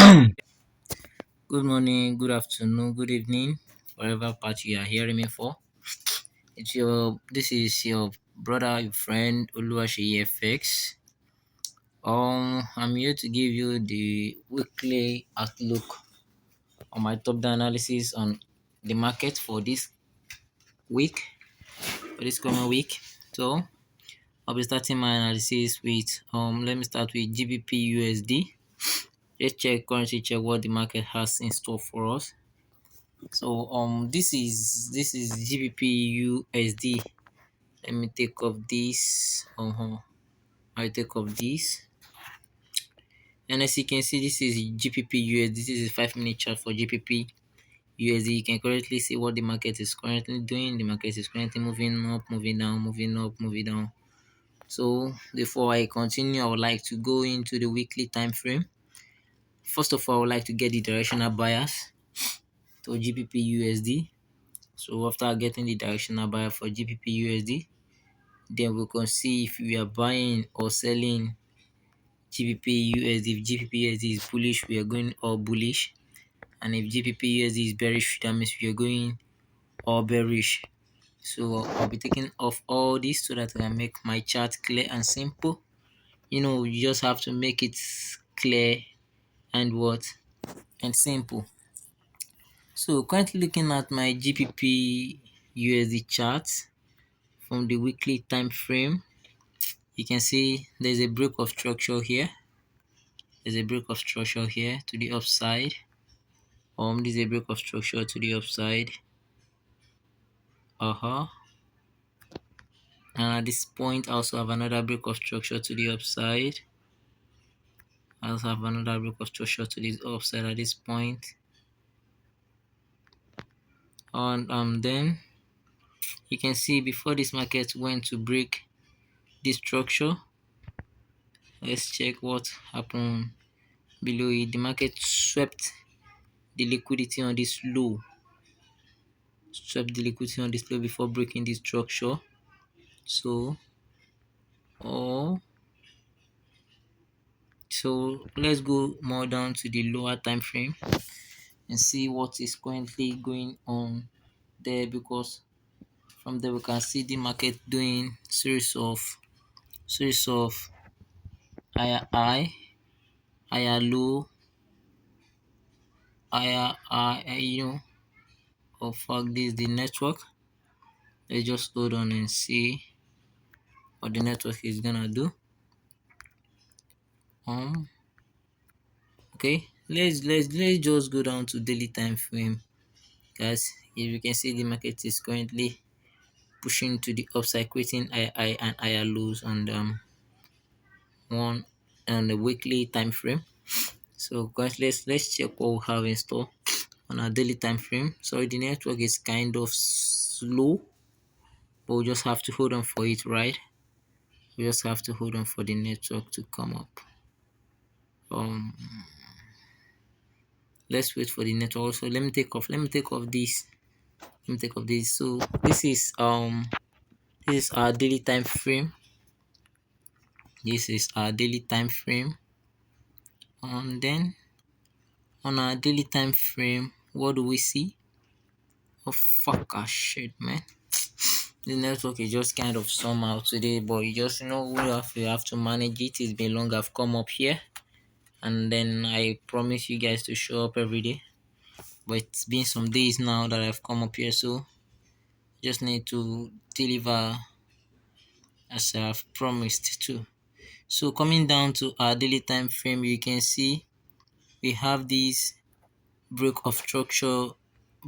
Good morning, good afternoon, good evening, wherever part you are hearing me for. This is your brother, your friend Oluwaseyi FX. I'm here to give you the weekly outlook on my top down analysis on the market for this week, for this coming week. So I'll be starting my analysis with let me start with GBP USD. Let's check what the market has in store for us. So this is GBP USD. Let me take off this. I take off this. And as you can see, this is GBP USD. This is a 5-minute chart for GBP USD. You can currently see what the market is currently doing. The market is currently moving up, moving down, moving up, moving down. So before I continue, I would like to go into the weekly time frame. First of all, I would like to get the directional bias to GBP USD. So after getting the directional buyer for GBP USD, then we can see if we are buying or selling GBP USD. If GBP USD is bullish, we are going all bullish, and if GBP USD is bearish, that means we are going all bearish. So I'll be taking off all this so that I can make my chart clear and simple. You just have to make it clear and simple. So currently looking at my GBP USD chart from the weekly time frame, you can see there's a break of structure here. There's a break of structure here to the upside. This is a break of structure to the upside. And at this point, I also have another break of structure to the upside. I also have another break of structure to the upside at this point. And then you can see before this market went to break this structure, let's check what happened below it. The market swept the liquidity on this low. Before breaking this structure. So let's go more down to the lower time frame and see what is currently going on there, because from there we can see the market doing series of higher high, higher low, higher high, fuck this, the network. Let's just hold on and see what the network is gonna do. Okay, let's just go down to daily time frame, guys. If you can see, the market is currently pushing to the upside, creating high and higher lows on the weekly time frame. So guys, let's check what we have in store on our daily time frame. Sorry, the network is kind of slow, but we just have to hold on for it, right? We just have to hold on for the network to come up. Let's wait for the network. So let me take off this. So this is our daily time frame. And then on our daily time frame, what do we see? Oh fuck, shit, man. The network is just kind of somehow today, but you just we have to manage it. It's been long I've come up here, and then I promise you guys to show up every day. But it's been some days now that I've come up here, so just need to deliver as I've promised to. So coming down to our daily time frame, you can see we have this break of structure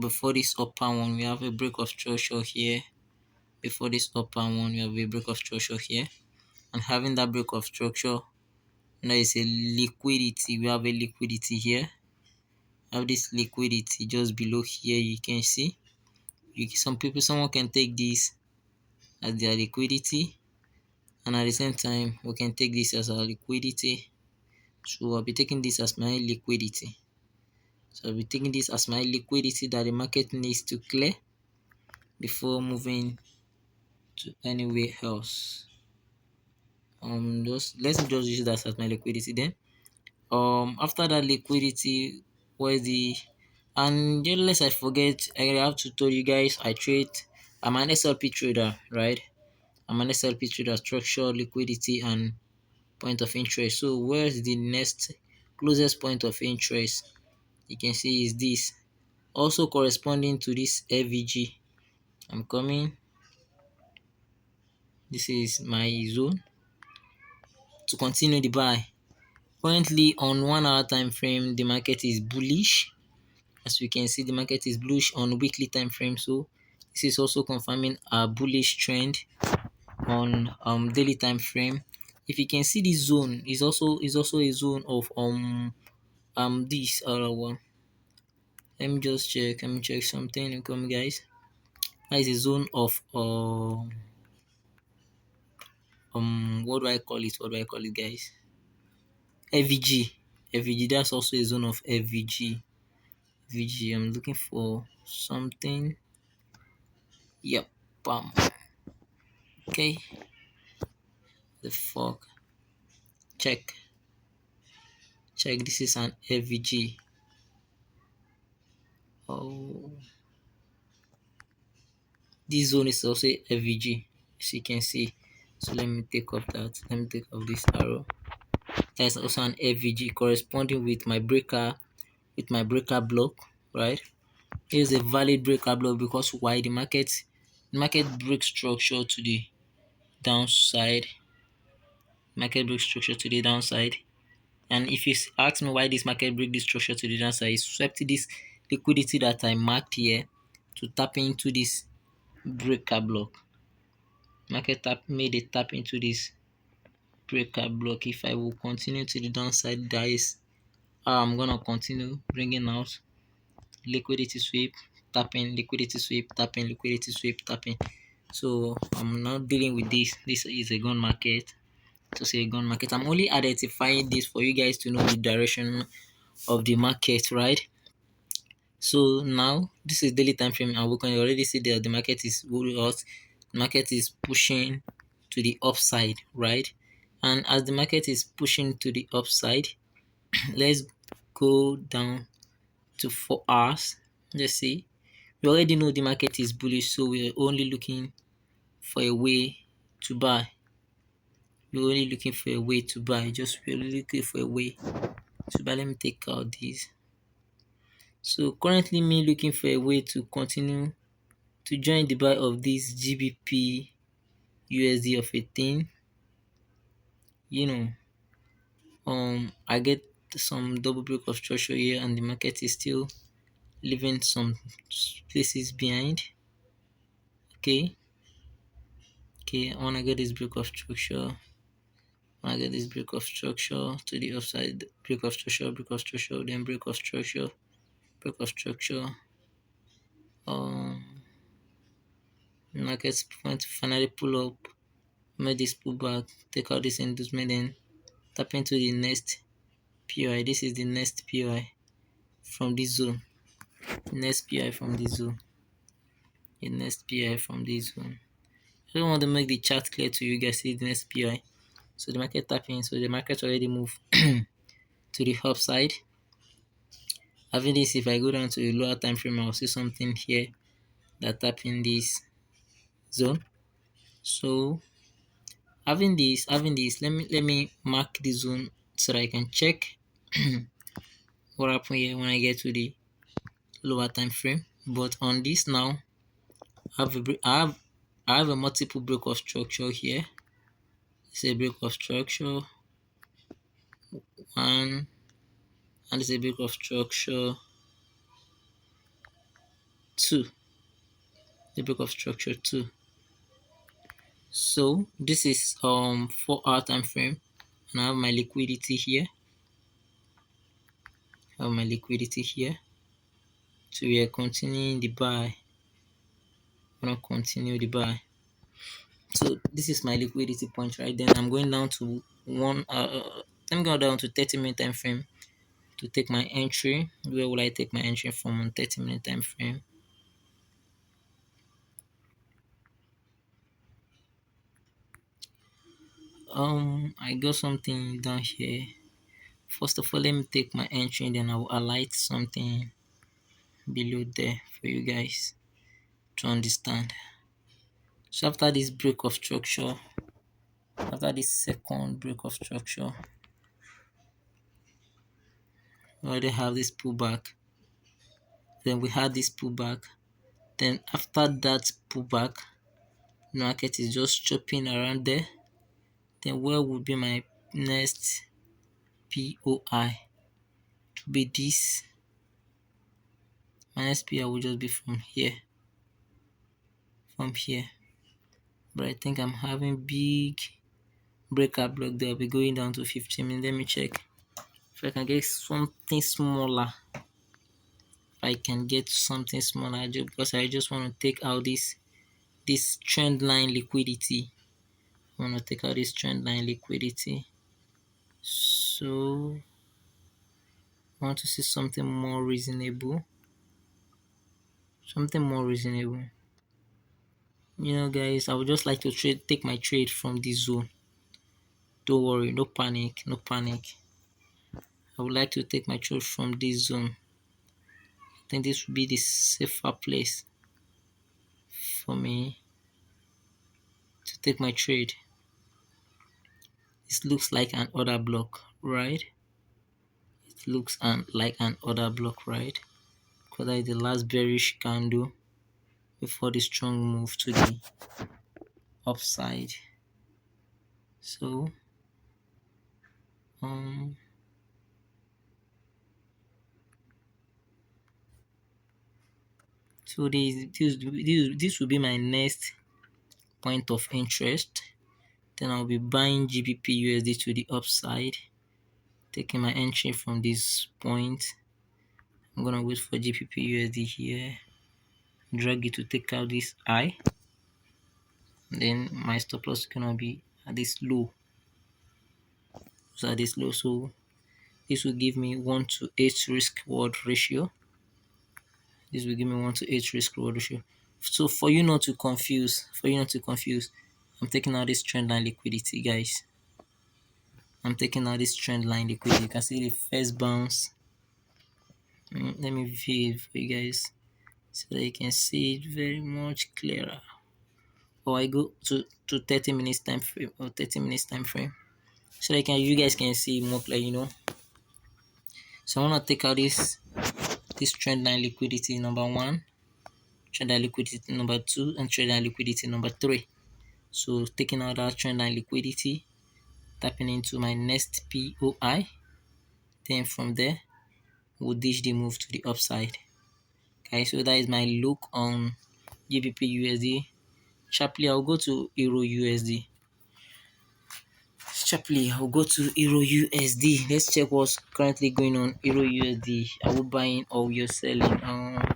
before this upper one. We have a break of structure here. Before this upper one, we have a break of structure here. And having that break of structure, there is a liquidity. We have a liquidity here. We have this liquidity just below here. You can see. Someone can take this as their liquidity, and at the same time we can take this as our liquidity. So I'll be taking this as my liquidity. That the market needs to clear before moving to anywhere else. Let's just use that as my liquidity. Then After that liquidity, where's the and just lest I forget, I have to tell you guys I trade. I'm an SLP trader, right? I'm an SLP trader, structure, liquidity, and point of interest. So where's the next closest point of interest? You can see is this, also corresponding to this FVG. I'm coming. This is my zone to continue the buy. Currently on 1 hour time frame, the market is bullish. As we can see, the market is bullish on weekly time frame. So this is also confirming a bullish trend on daily time frame. If you can see, this zone is also a zone of this one. Let me just check. Let me check something. Come, guys. That is a zone of what do I call it? What do I call it, guys? FVG. FVG. That's also a zone of FVG. VG. I'm looking for something. Yep. Bam. Okay. The fuck. Check. Check. This is an FVG. Oh. This zone is also FVG, as you can see. So let me take off that. Let me take off this arrow. There's also an FVG corresponding with my breaker block, right? Here's a valid breaker block because why the market breaks structure to the downside. Market break structure to the downside. And if you ask me why this market break this structure to the downside, it swept this liquidity that I marked here to tap into this breaker block. Market made a tap into this breaker block. If I will continue to the downside, that is how I'm gonna continue bringing out liquidity sweep, tapping, liquidity sweep, tapping, liquidity sweep, tapping. So I'm not dealing with this. This is a gun market. To say a gun market, I'm only identifying this for you guys to know the direction of the market, right? So now this is daily time frame, and we can already see that the market is hot. The market is pushing to the upside, right? And as the market is pushing to the upside, let's go down to 4 hours. Let's see. We already know the market is bullish, so we're only looking for a way to buy. We're only looking for a way to buy. Just we're looking for a way to buy. Let me take out these. So currently me looking for a way to continue to join the buy of this GBP USD of a thing. You know, I get some double break of structure here, and the market is still leaving some places behind. Okay, I wanna get this break of structure. I get this break of structure to the upside, break of structure, then break of structure, break of structure. Market's point to finally pull up, make this pullback, take out this inducement, then tap into the next POI. This is the next POI from this zone. Next POI from this zone. The next POI from this zone. I don't want to make the chart clear to you guys. See the next POI. So the market tapping. So the market already moved to the upside. Having this, if I go down to a lower time frame, I'll see something here that tap in this zone. So having this, let me mark the zone so that I can check what happened here when I get to the lower time frame. But on this now, I have a multiple break of structure here. It's a break of structure one, and it's a break of structure two. The break of structure two. So this is 4 hour time frame, and I have my liquidity here. So we are continuing the buy. I'm gonna continue the buy. So this is my liquidity point, right? Then I'm going down to let me go down to 30-minute time frame to take my entry. Where will I take my entry from on 30-minute time frame? I got something down here First of all, let me take my entry and then I will highlight something below there for you guys to understand. So after this break of structure, after this second break of structure, we already have this pullback. Then we had this pullback. Then after that pullback, the market is just chopping around there. Then where would be my next POI? To be this. My next POI will just be from here. From here. But I think I'm having big breakout block there. I'll be going down to 15 minutes. Let me check if I can get something smaller. If I can get something smaller, because I just want to take out this trend line liquidity. I want to take out this trend line liquidity. So I want to see something more reasonable. Something more reasonable. You know, guys, I would just like to take my trade from this zone. Don't worry, no panic, no panic. I would like to take my trade from this zone. I think this would be the safer place for me to take my trade. This looks like an order block, right? It looks like an order block, right? Because that is the last bearish candle before the strong move to the upside. So so this will be my next point of interest. Then I'll be buying GBP USD to the upside, taking my entry from this point. I'm gonna wait for GBP USD here, drag it to take out this high. Then my stop loss is gonna be at this low. So at this low, so this will give me 1 to 8 risk reward ratio. This will give me 1 to 8 risk reward ratio. So for you not to confuse, I'm taking out this trend line liquidity, guys. I'm taking out this trend line liquidity. You can see the first bounce. Let me view it for you guys so that you can see it very much clearer. Or I go to 30 minutes time frame or 30 minutes time frame so that you guys can see more clear, you know. So I want to take out this trend line liquidity number 1, trend line liquidity number 2, and trend line liquidity number 3. So taking out that trend line liquidity, tapping into my next POI. Then from there, we'll dish the move to the upside. Okay, so that is my look on GBP USD. Sharply, I'll go to Euro USD. Sharply, I'll go to Euro USD. Let's check what's currently going on. Euro USD. Are we buying or you're selling? I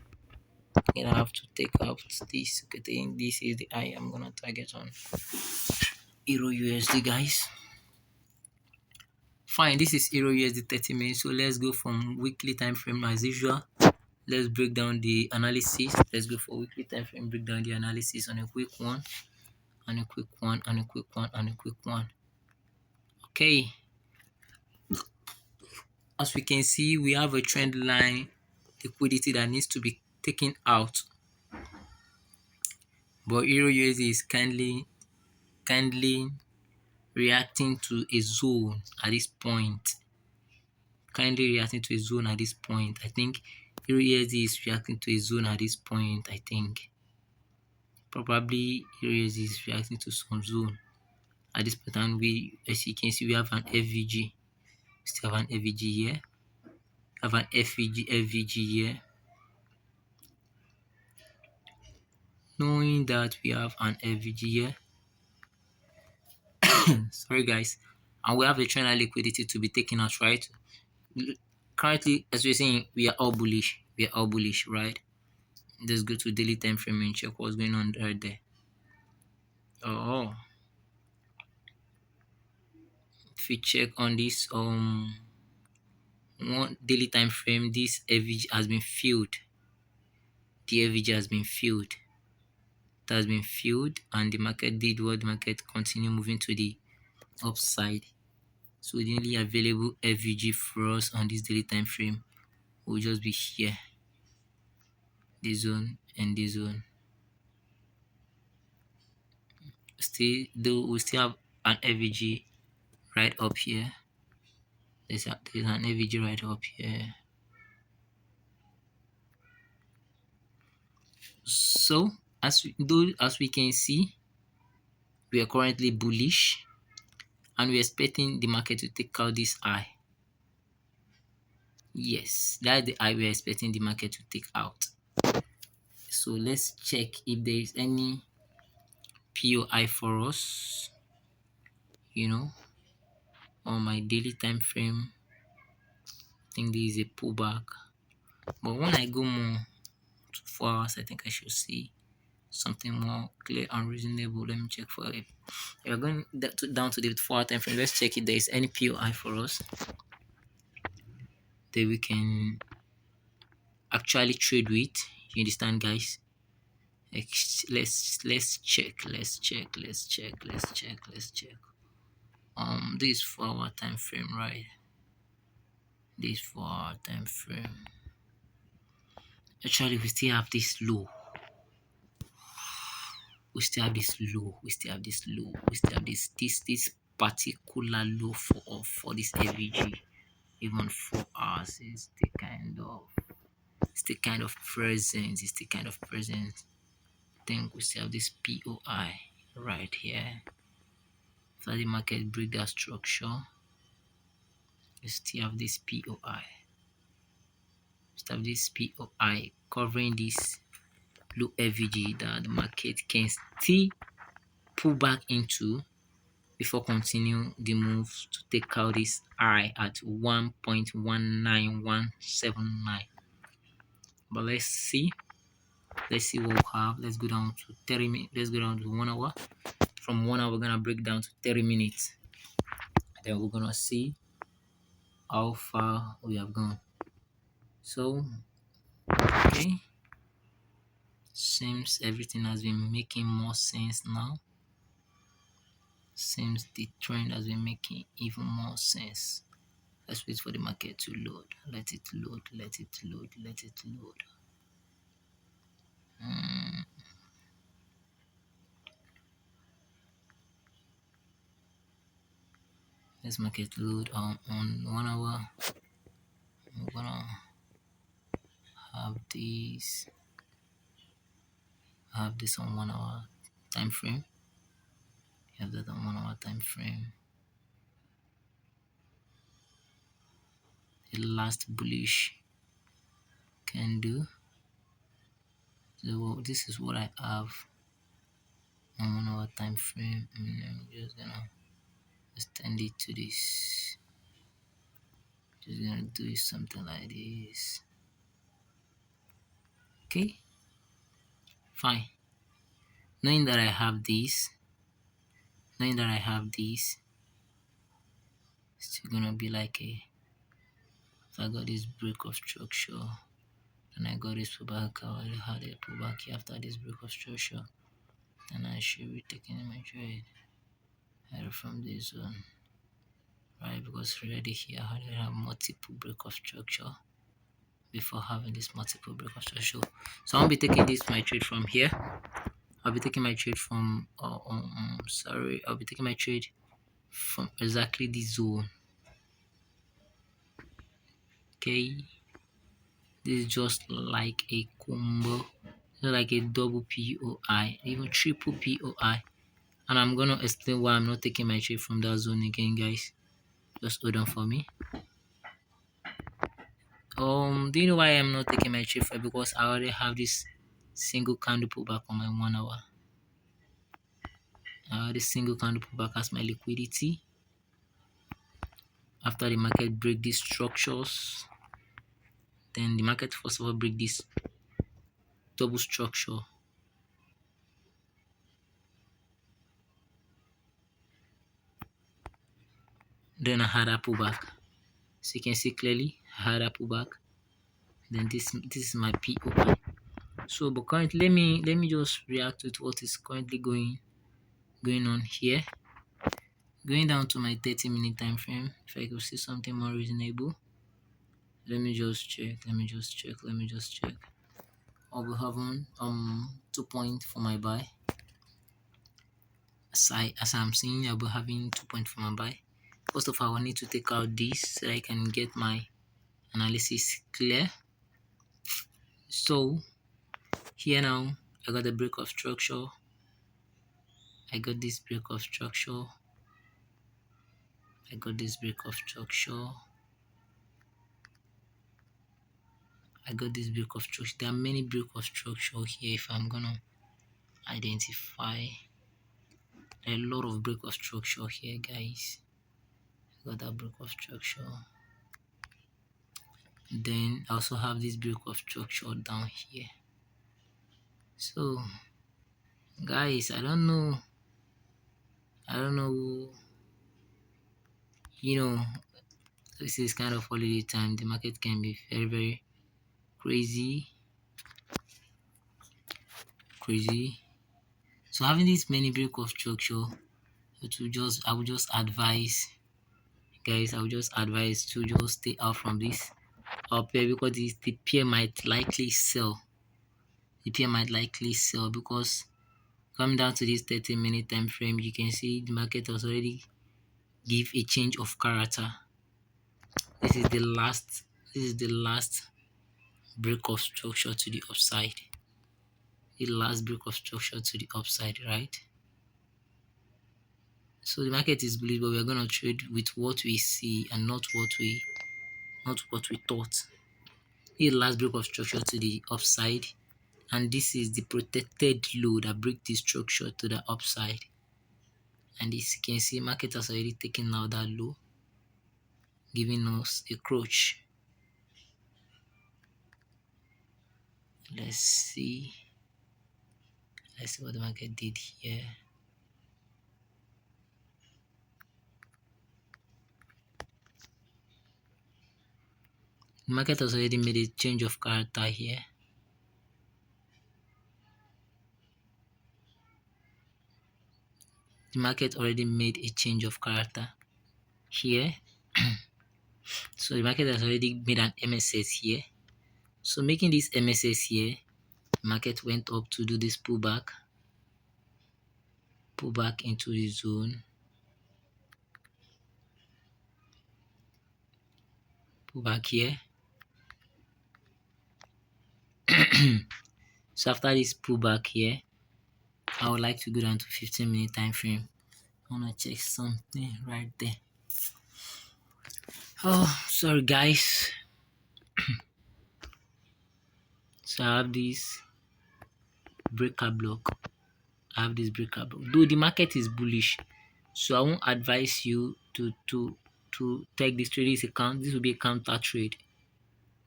have to take out this. Okay, this is the eye I'm gonna target on. Euro USD, guys. Fine, this is Euro USD 30 minutes. So let's go from weekly time frame as usual. Let's break down the analysis. Let's go for weekly time frame, break down the analysis on a quick one, and a quick one, and a quick one, and a quick one. Okay. As we can see, we have a trend line liquidity that needs to be taken out. But Euro USD is kindly reacting to a zone at this point. Kindly reacting to a zone at this point. I think Euro USD is reacting to a zone at this point. I think probably Euro USD is reacting to some zone at this point. And as you can see, we have an FVG. We still have an FVG here. We have an FVG here. Knowing that we have an FVG here. Sorry, guys. And we have a trend line liquidity to be taken out, right? Currently, as we're saying, we are all bullish. We are all bullish, right? Let's go to daily time frame and check what's going on right there. Oh, if we check on this one daily time frame, this FVG has been filled. The FVG has been filled. It has been filled, and the market did what the market continue moving to the upside. So the only available FVG for us on this daily time frame will just be here, this zone and this zone. Still, though we still have an FVG right up here. There's an FVG right up here. So as we can see, we are currently bullish and we're expecting the market to take out this high. Yes, that's the high we're expecting the market to take out. So let's check if there is any POI for us, on my daily time frame. I think this is a pullback, but when I go more to 4 hours, I think I should see something more clear and reasonable. Let me check for it. If we're going down to the 4 hour time frame, let's check if there is any POI for us that we can actually trade with. You understand, guys? Let's check. This 4 hour time frame, right? This 4 hour time frame. Actually, we still have this low. We still have this particular low for this AVG. Even 4 hours is the kind of presence. I think we still have this POI right here. After the market break that structure, we still have this POI. Covering this low FVG that the market can still pull back into before continue the move to take out this high at 1.19179. But let's see what we have. Let's go down to 30 minutes. Let's go down to 1 hour. From 1 hour, we're gonna break down to 30 minutes. Then we're gonna see how far we have gone. So, okay, seems everything has been making more sense now. Seems the trend has been making even more sense. Let's wait for the market to load. Let it load. Let's market load on 1 hour. I'm gonna have this on 1 hour time frame. Have that on 1 hour time frame. The last bullish candle. So this is what I have on 1 hour time frame, and I'm just gonna extend it to this. Just gonna do something like this. Okay, fine. Knowing that I have this, it's still gonna be like if I got this break of structure, and I got this pullback. I already had a pullback here after this break of structure, and I should be taking my trade from this zone, right? Because already here I already have multiple break of structure before having this multiple break of structure. So I'll be taking my trade from here. I'll be taking my trade from I'll be taking my trade from exactly this zone. Okay, this is just like a combo, like a double POI, even triple POI. And I'm gonna explain why I'm not taking my trade from that zone again, guys. Just hold on for me. Do you know why I'm not taking my trade from? Because I already have this single candle pullback on my 1 hour. This single candle pullback as my liquidity. After the market break these structures, then the market first of all break this double structure. Then I had a pullback. So you can see clearly I had a pullback. Then this is my POI. So but currently let me just react to what is currently going on here. Going down to my 30-minute time frame, if I could see something more reasonable, let me just check. I'll be having 2 points for my buy. As I'm seeing, I'll be having 2 points for my buy. First of all, I need to take out this so I can get my analysis clear. So here now, I got a break of structure. I got this break of structure. I got this break of structure. I got this break of structure. There are many break of structure here. If I'm gonna identify, there are a lot of break of structure here, guys. I got that break of structure. Then I also have this break of structure down here. So, guys, I don't know. You know, this is kind of holiday time. The market can be very, very crazy. So having this many break of structure, I would just advise, guys. I would just advise to just stay out from this up here because the pair might likely sell. Because coming down to this 30-minute time frame, you can see the market has already give a change of character. This is the last break of structure to the upside. The last break of structure to the upside, right? So the market is bullish, but we're gonna trade with what we see and not what we thought. The last break of structure to the upside, and this is the protected low that break the structure to the upside. And as you can see, market has already taken out that low, giving us a crutch. Let's see what the market did here. The market has already made a change of character here. The market already made a change of character here. So the market has already made an MSS here. So making this MSS here, the market went up to do this pullback into the zone, pullback here. So after this pullback here, I would like to go down to 15-minute time frame. I want to check something right there. Oh, sorry guys. So I have this breaker block. Though the market is bullish, so I won't advise you to take this trade. This will be a counter trade.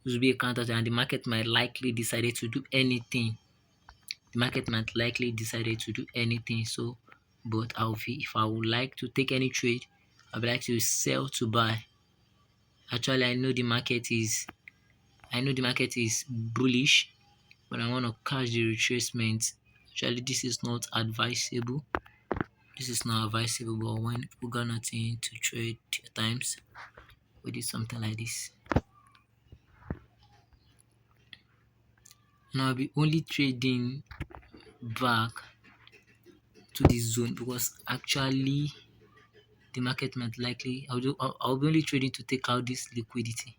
And the market might likely decide to do anything. So, but if I would like to take any trade, I would like to sell to buy. Actually, I know the market is bullish, but I want to catch the retracement. Actually, this is not advisable. But when we got nothing to trade at times, we did something like this. And I'll be only trading back to this zone because actually the market might likely I'll be only trading to take out this liquidity.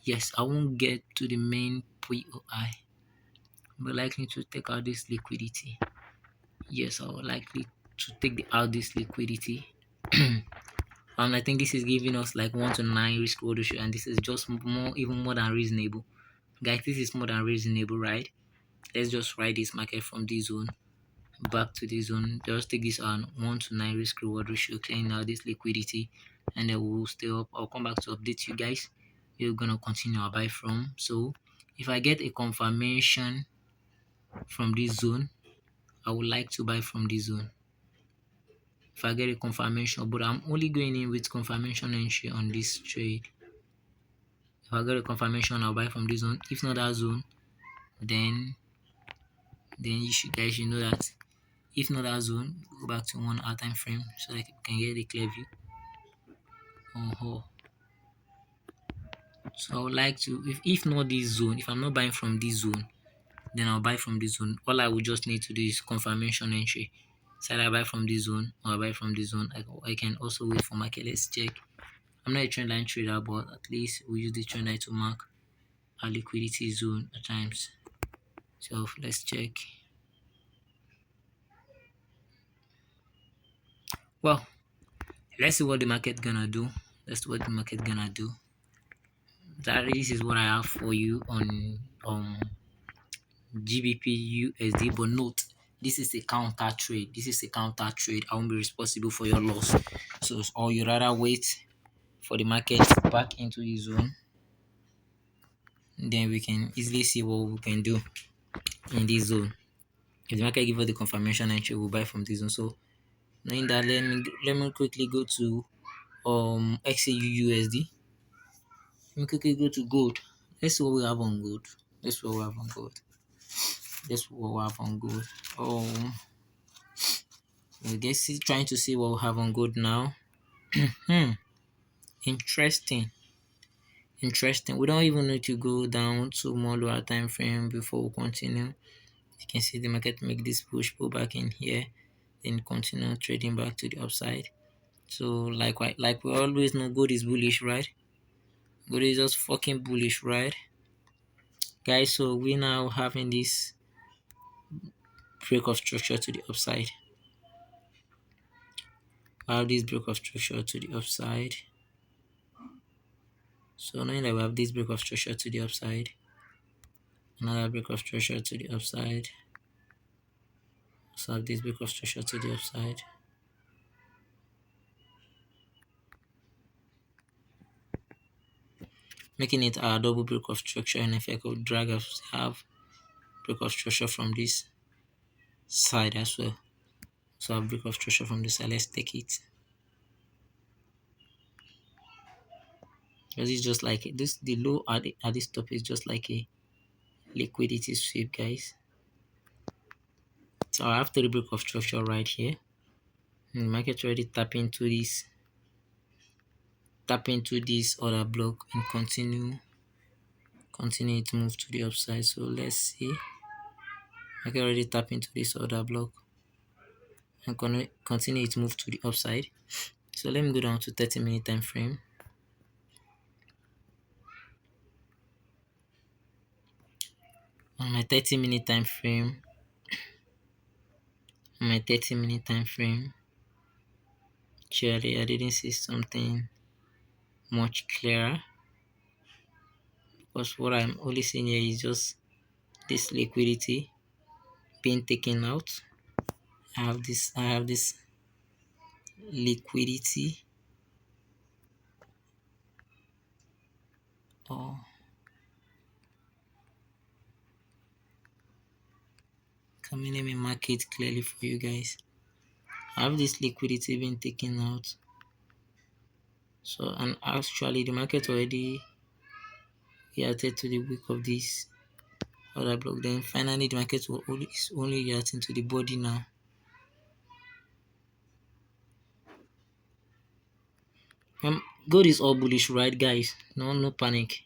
Yes, I won't get to the main POI, but likely to take out this liquidity. Yes, I will likely to take out this liquidity. And I think this is giving us like 1 to 9 risk reward ratio, and this is just even more than reasonable. Guys, this is more than reasonable, right? Let's just ride this market from this zone back to this zone. Just take this on 1 to 9 risk reward ratio, clearing out this liquidity, and then we'll stay up. I'll come back to update you guys. We're gonna continue our buy from. So if I get a confirmation from this zone, I would like to buy from this zone. If I get a confirmation, but I'm only going in with confirmation entry on this trade. If I get a confirmation, I'll buy from this zone. If not that zone, then you guys should know that If not that zone, go back to 1 hour time frame so that you can get a clear view. Oh, so I would like to, if not this zone, if I'm not buying from this zone, then I'll buy from this zone. All I would just need to do is confirmation entry. So I buy from this zone or I buy from this zone. I can also wait for market. Let's check. I'm not a trend line trader, but at least we use the trend line to mark our liquidity zone at times. So let's check. Well, let's see what the market gonna do. Let's see what the market gonna do. This is what I have for you on GBP USD, but note this is a counter trade. This is a counter trade. I won't be responsible for your loss. So or you rather wait for the market back into the zone, then we can easily see what we can do in this zone. If the market give us the confirmation entry, we'll buy from this zone. So knowing that, let me quickly go to XAU USD. Let me quickly go to gold. Let's see what we have on gold. Let's see what we have on gold. Let's see what we have on gold. I guess he's trying to see what we have on gold now. Interesting. Interesting. We don't even need to go down to more lower time frame before we continue. You can see the market make this pull back in here, then continue trading back to the upside. So like we always know, gold is bullish, right? Gold is just fucking bullish, right? Guys, so we now having this break of structure to the upside. We have this break of structure to the upside. So knowing that we have this break of structure to the upside, another break of structure to the upside, so have this break of structure to the upside, making it our double break of structure. And if I could drag have break of structure from this side as well, so I have break of structure from this side. Let's take it, because it's just like this. The low at this top is just like a liquidity sweep, guys. So I have three break of structure right here. And the market already tap into this other block and continue to move to the upside. So let's see. I can already tap into this other block and continue to move to the upside. So let me go down to 30-minute time frame. On my 30-minute time frame, actually I didn't see something much clearer, because what I'm only seeing here is just this liquidity being taken out. I have this liquidity. Oh, let me mark it clearly for you guys. I have this liquidity being taken out. So, and actually the market already reacted to the week of this other block. Then finally the market is only reacting to the body now. Gold is all bullish, right, guys? No panic.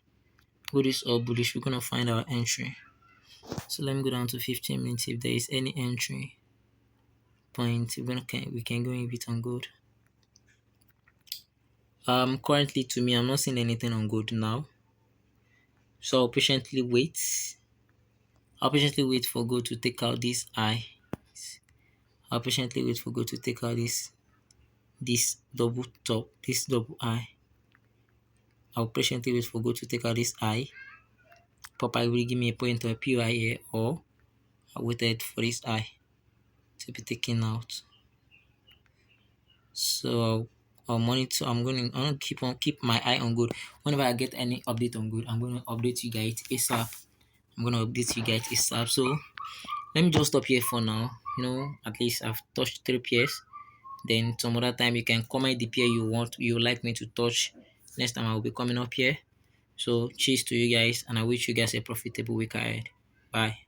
Gold is all bullish. We're gonna find our entry. So let me go down to 15 minutes. If there is any entry point, we can go in bit on gold. Currently to me, I'm not seeing anything on gold now. So I'll patiently wait. For gold to take out this eye. I'll patiently wait for gold to take out this double top, this double eye. I'll patiently wait for gold to take out this eye. Papa will give me a point or a PI here, or I waited for this eye to be taken out. So I'll monitor. I'm gonna keep my eye on gold. Whenever I get any update on gold, I'm gonna update you guys ASAP. So let me just stop here for now. At least I've touched 3 pairs. Then some other time you can comment the pair you like me to touch. Next time I will be coming up here. So cheers to you guys, and I wish you guys a profitable week ahead. Bye.